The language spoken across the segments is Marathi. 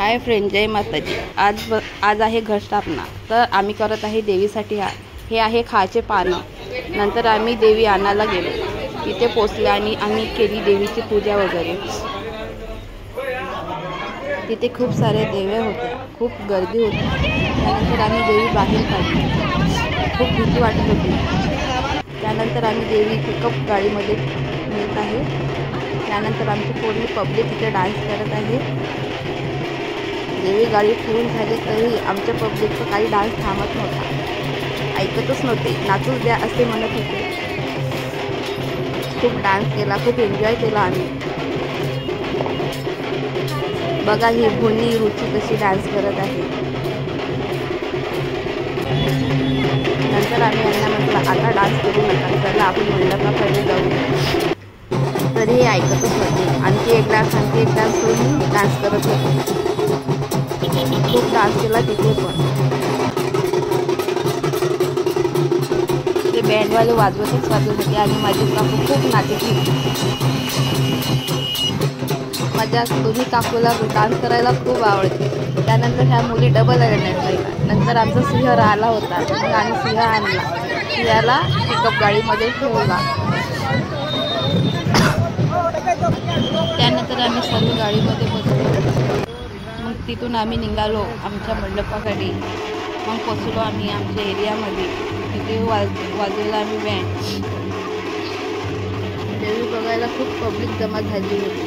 हाय फ्रेंड, जय माताजी। आज आहे घटस्थापना। तर आम्ही करत आहे देवीसाठी हे आहे खायचे पानं। नंतर आम्ही देवी आणायला गेलो, तिथे पोचले आणि आम्ही केली देवीची पूजा वगैरे। तिथे खूप सारे देव्या होत्या, खूप गर्दी होती। त्यानंतर आम्ही देवी बाहेर काढली, खूप भीती वाटत होती। त्यानंतर आम्ही देवी पिकअप गाडीमध्ये नेत आहे। त्यानंतर आमची पूर्ण पब्लिक इथे डान्स करत आहे। देवी गाडी फिरून झाली तरी आमच्या पब्लिकचा काही डान्स थांबत नव्हता, ऐकतच नव्हते, नाचूच द्या असे म्हणत होते। खूप डान्स केला, खूप एन्जॉय केला आम्ही। बघा ही भोनी रुची कशी डान्स करत आहे। नंतर आम्ही यांना म्हटलं आता डान्स करू नका, चला आपण मंडपाकडे जाऊ। तरी हे ऐकतच होते, आणखी एक डान्स करून डान्स करत होते। खूप डान्स केला तिथे पण। ते बँडवाले वाजवत होते आणि माझी काकू खूप नाचत होती। माझ्या दोन्ही काकूला डान्स करायला खूप आवडते। त्यानंतर ह्या मुली डबल आल्या। नंतर आमचा सिंह राहिला होता, मग आम्ही सिंह आणला, सिंहाला पिकअप गाडीमध्ये ठेवला। त्यानंतर आम्ही सर्व गाडीमध्ये बसलो। मग तिथून आम्ही निघालो आमच्या मंडपाकडे। मग पोचलो आम्ही आमच्या एरियामध्ये। तिथे वाजवला आम्ही बँड। देवी बघायला खूप पब्लिक जमा झाली होती।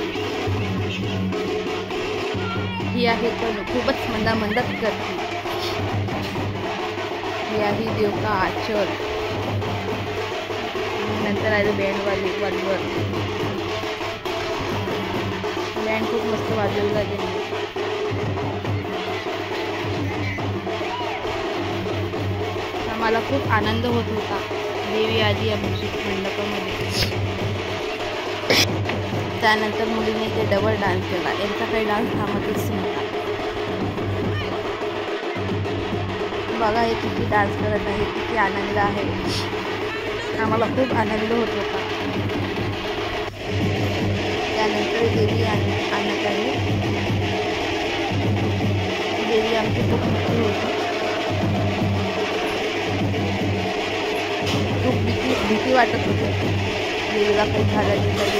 ही आहे पण खूपच मंदात करते। ही आहे देवका आचर। नंतर आले बँडवाले वाजवत। बँड खूप मस्त वाजवला गेला। आम्हाला खूप आनंद होत होता। देवी आली आमची मंडपामध्ये। त्यानंतर मुलीने ते डबल डान्स केला, यांचा काही डान्स थांबतच नव्हता। बघा हे किती डान्स करत आहे, किती आनंद आहे। आम्हाला खूप आनंद होत होता। त्यानंतर देवी आणत आहे। देवी आमची खूप मोठी होती। खूप भीती वाटत होती, देवीला काही झालं नाही।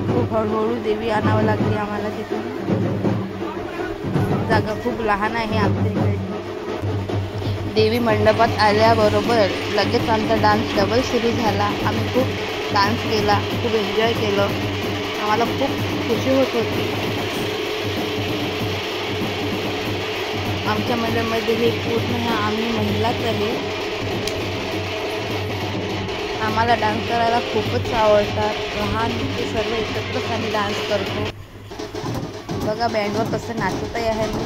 खूप हळूहळू देवी आणावं लागली आम्हाला तिथून। जागा खूप लहान आहे आमच्या इकडे। देवी मंडपात आल्याबरोबर लगेच आमचा डान्स डबल सुरू झाला। आम्ही खूप डान्स केला, खूप एन्जॉय केलं। आम्हाला खूप खुशी होत होती। आमच्या मंडळामध्ये हे पूर्ण आम्ही महिलाच आहे। आम्हाला डान्स करायला खूपच आवडतात। लहान ते सर्व एकत्रच आम्ही डान्स करतो। बघा बँडवर कसं नाचत आहे मी।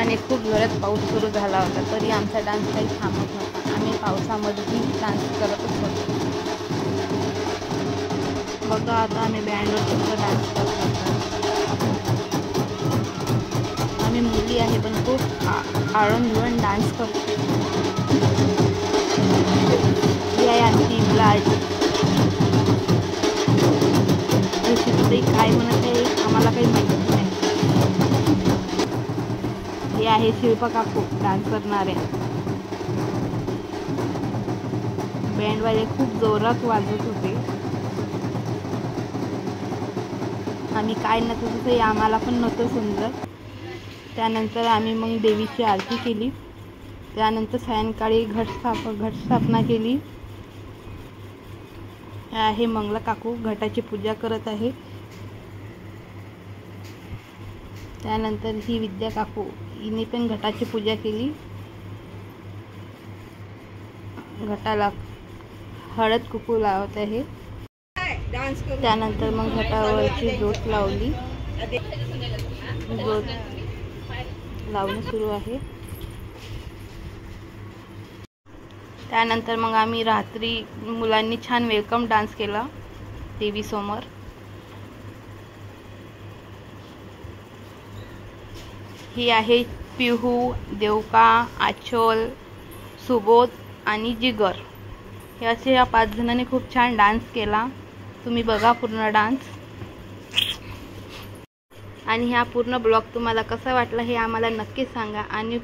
आणि खूप जोरात पाऊस सुरू झाला होता, तरी आमचा डान्स काही थांबत नव्हता। आम्ही पावसामध्येही डान्स करतच होतो। बघा आता आम्ही बँडवर सुद्धा डान्स करतो। आम्ही मुली आहे पण खूप आळून डान्स करतो। ही आहे आमची ब्लाज। काय म्हणत आहे आम्हाला काही माहिती नाही। हे आहे शिल्पा काकू डान्स करणारे। बँडवाले खूप जोरात वाजवत होते। आम्ही काय नव्हतं तसं आम्हाला पण नव्हतं समजत। त्यानंतर आम्ही मग देवीची आरती केली। त्यानंतर सायंकाळी घटस्थापना केली। हे मंगला काकू घटाची पूजा करत आहे। त्यानंतर ही विद्या काकू हिने पण घटाची पूजा केली। घटाला हळद कुंकू लावत आहे। त्यानंतर मग घटावरची ज्योत लावली। ज्योत लावणं सुरू आहे। त्यानंतर मग आम्ही रात्री मुलांनी छान वेलकम डान्स केला देवीसमोर. ही आहे पिहू, देवका, आचोल, सुबोध आणि जिगर. हे असे या 5 जणांनी खूप छान डान्स केला. तुम्ही बघा पूर्ण डान्स. आणि हा पूर्ण ब्लॉग तुम्हाला कसा वाटला हे आम्हाला नक्की सांगा. आणि